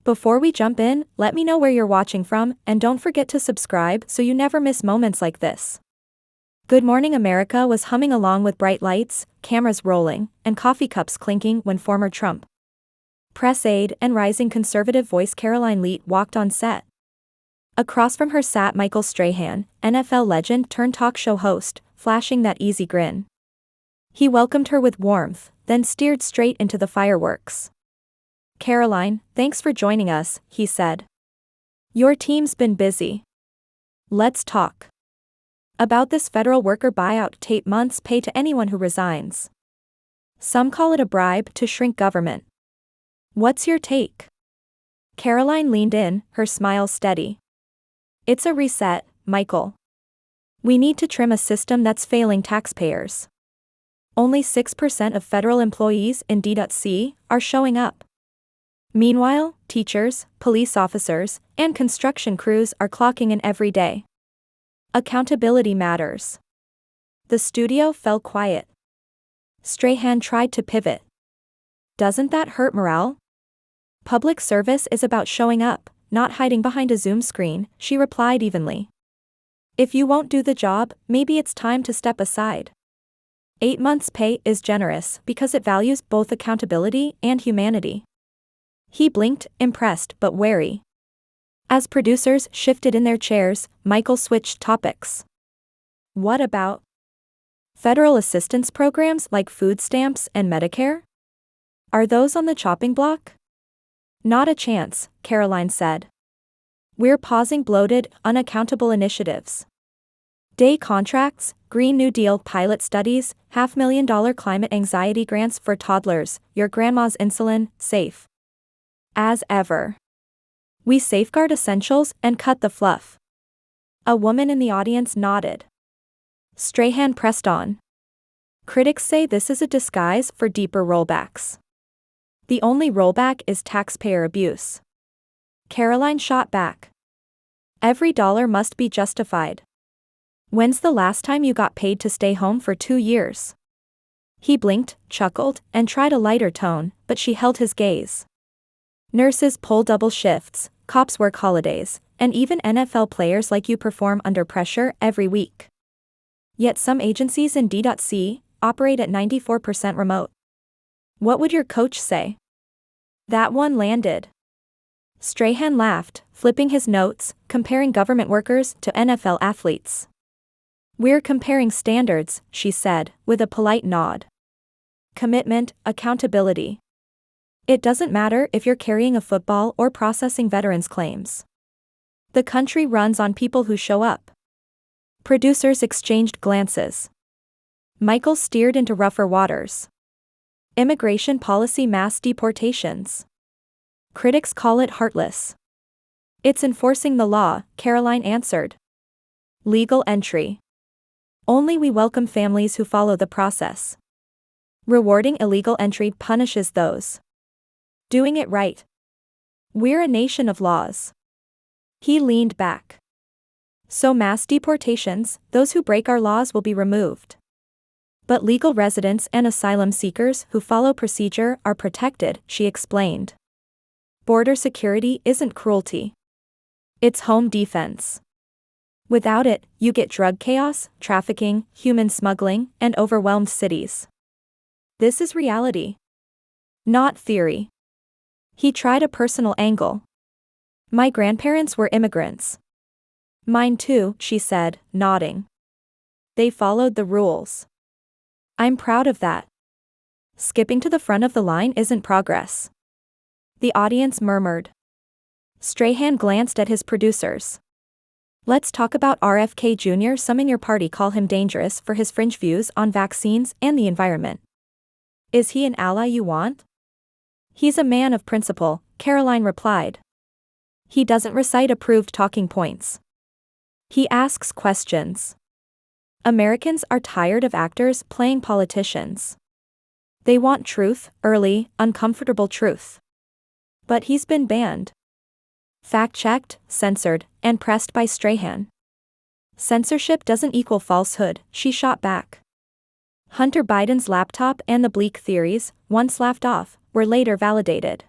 Before we jump in, let me know where you're watching from, and don't forget to subscribe so you never miss moments like this. Good Morning America was humming along with bright lights, cameras rolling, and coffee cups clinking when former Trump press aide and rising conservative voice Karoline Leavitt walked on set. Across from her sat Michael Strahan, NFL legend turned talk show host, flashing that easy grin. He welcomed her with warmth, then steered straight into the fireworks. "Karoline, thanks for joining us," he said. "Your team's been busy. Let's talk about this federal worker buyout tape months pay to anyone who resigns. Some call it a bribe to shrink government. What's your take?" Karoline leaned in, her smile steady. "It's a reset, Michael. We need to trim a system that's failing taxpayers. Only 6% of federal employees in D.C. are showing up. Meanwhile, teachers, police officers, and construction crews are clocking in every day. Accountability matters." The studio fell quiet. Strahan tried to pivot. "Doesn't that hurt morale?" "Public service is about showing up, not hiding behind a Zoom screen," she replied evenly. "If you won't do the job, maybe it's time to step aside. 8 months' pay is generous because it values both accountability and humanity." He blinked, impressed but wary. As producers shifted in their chairs, Michael switched topics. "What about federal assistance programs like food stamps and Medicare? Are those on the chopping block?" "Not a chance," Karoline said. "We're pausing bloated, unaccountable initiatives. Day contracts, Green New Deal pilot studies, $500,000 climate anxiety grants for toddlers, your grandma's insulin, safe as ever. We safeguard essentials and cut the fluff." A woman in the audience nodded. Strahan pressed on. "Critics say this is a disguise for deeper rollbacks. The only rollback is taxpayer abuse." Karoline shot back. "Every dollar must be justified. When's the last time you got paid to stay home for 2 years?" He blinked, chuckled, and tried a lighter tone, but she held his gaze. "Nurses pull double shifts, cops work holidays, and even NFL players like you perform under pressure every week. Yet some agencies in D.C. operate at 94% remote. What would your coach say?" That one landed. Strahan laughed, flipping his notes, comparing government workers to NFL athletes. "We're comparing standards," she said, with a polite nod. "Commitment, accountability. It doesn't matter if you're carrying a football or processing veterans' claims. The country runs on people who show up." Producers exchanged glances. Michael steered into rougher waters. "Immigration policy mass deportations. Critics call it heartless." "It's enforcing the law," Karoline answered. "Legal entry. Only we welcome families who follow the process. Rewarding illegal entry punishes those doing it right. We're a nation of laws." He leaned back. "So mass deportations, those who break our laws will be removed. But legal residents and asylum seekers who follow procedure are protected," she explained. "Border security isn't cruelty. It's home defense. Without it, you get drug chaos, trafficking, human smuggling, and overwhelmed cities. This is reality. Not theory." He tried a personal angle. "My grandparents were immigrants." "Mine too," she said, nodding. "They followed the rules. I'm proud of that. Skipping to the front of the line isn't progress." The audience murmured. Strahan glanced at his producers. "Let's talk about RFK Jr. Some in your party call him dangerous for his fringe views on vaccines and the environment. Is he an ally you want?" "He's a man of principle," Karoline replied. "He doesn't recite approved talking points. He asks questions. Americans are tired of actors playing politicians. They want truth, early, uncomfortable truth. But he's been banned. Fact-checked, censored, and pressed by Strahan. Censorship doesn't equal falsehood, she shot back. Hunter Biden's laptop and the bleak theories, once laughed off, were later validated.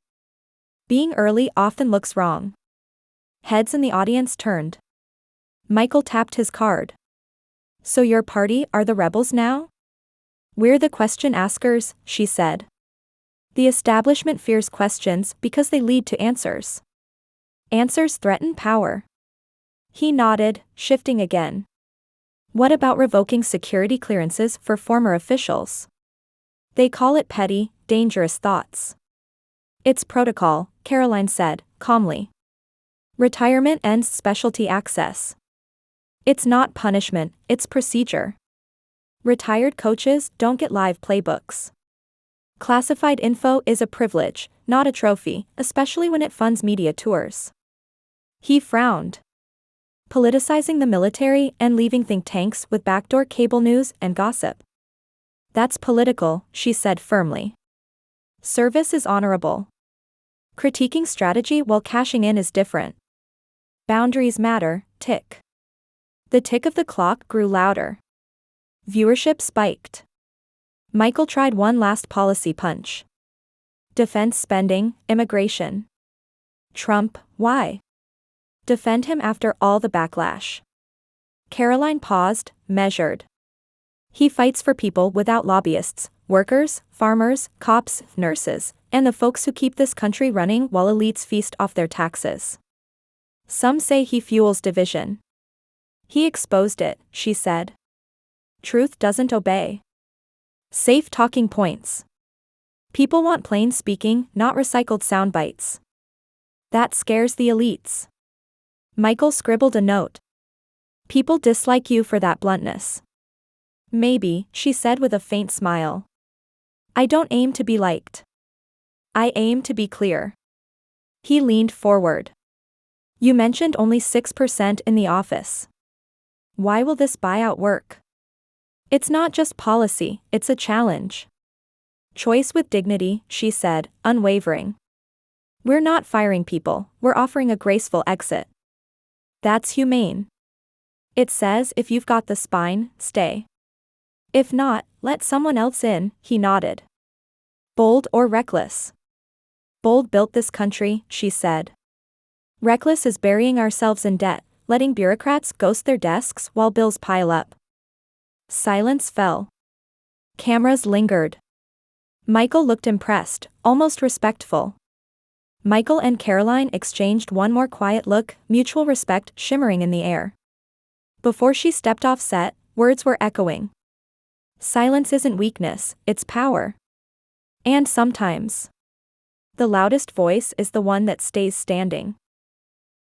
Being early often looks wrong. Heads in the audience turned. Michael tapped his card. So your party are the rebels now? We're the question askers, she said. The establishment fears questions because they lead to answers. Answers threaten power. He nodded, shifting again. What about revoking security clearances for former officials? They call it petty, dangerous thoughts. It's protocol, Karoline said, calmly. Retirement ends specialty access. It's not punishment, it's procedure. Retired coaches don't get live playbooks. Classified info is a privilege, not a trophy, especially when it funds media tours. He frowned. Politicizing the military and leaving think tanks with backdoor cable news and gossip. That's political, she said firmly. Service is honorable. Critiquing strategy while cashing in is different. Boundaries matter, tick. The tick of the clock grew louder. Viewership spiked. Michael tried one last policy punch. Defense spending, immigration. Trump, why? Defend him after all the backlash. Karoline paused, measured. He fights for people without lobbyists, workers, farmers, cops, nurses, and the folks who keep this country running while elites feast off their taxes. Some say he fuels division. He exposed it, she said. Truth doesn't obey. Safe talking points. People want plain speaking, not recycled sound bites. That scares the elites. Michael scribbled a note. People dislike you for that bluntness. Maybe, she said with a faint smile. I don't aim to be liked. I aim to be clear. He leaned forward. You mentioned only 6% in the office. Why will this buyout work? It's not just policy, it's a challenge. Choice with dignity, she said, unwavering. We're not firing people, we're offering a graceful exit. That's humane. It says if you've got the spine, stay. If not, let someone else in, he nodded. Bold or reckless? Bold built this country, she said. Reckless is burying ourselves in debt, letting bureaucrats ghost their desks while bills pile up. Silence fell. Cameras lingered. Michael looked impressed, almost respectful. Michael and Karoline exchanged one more quiet look, mutual respect shimmering in the air. Before she stepped off set, words were echoing. Silence isn't weakness, it's power. And sometimes, the loudest voice is the one that stays standing.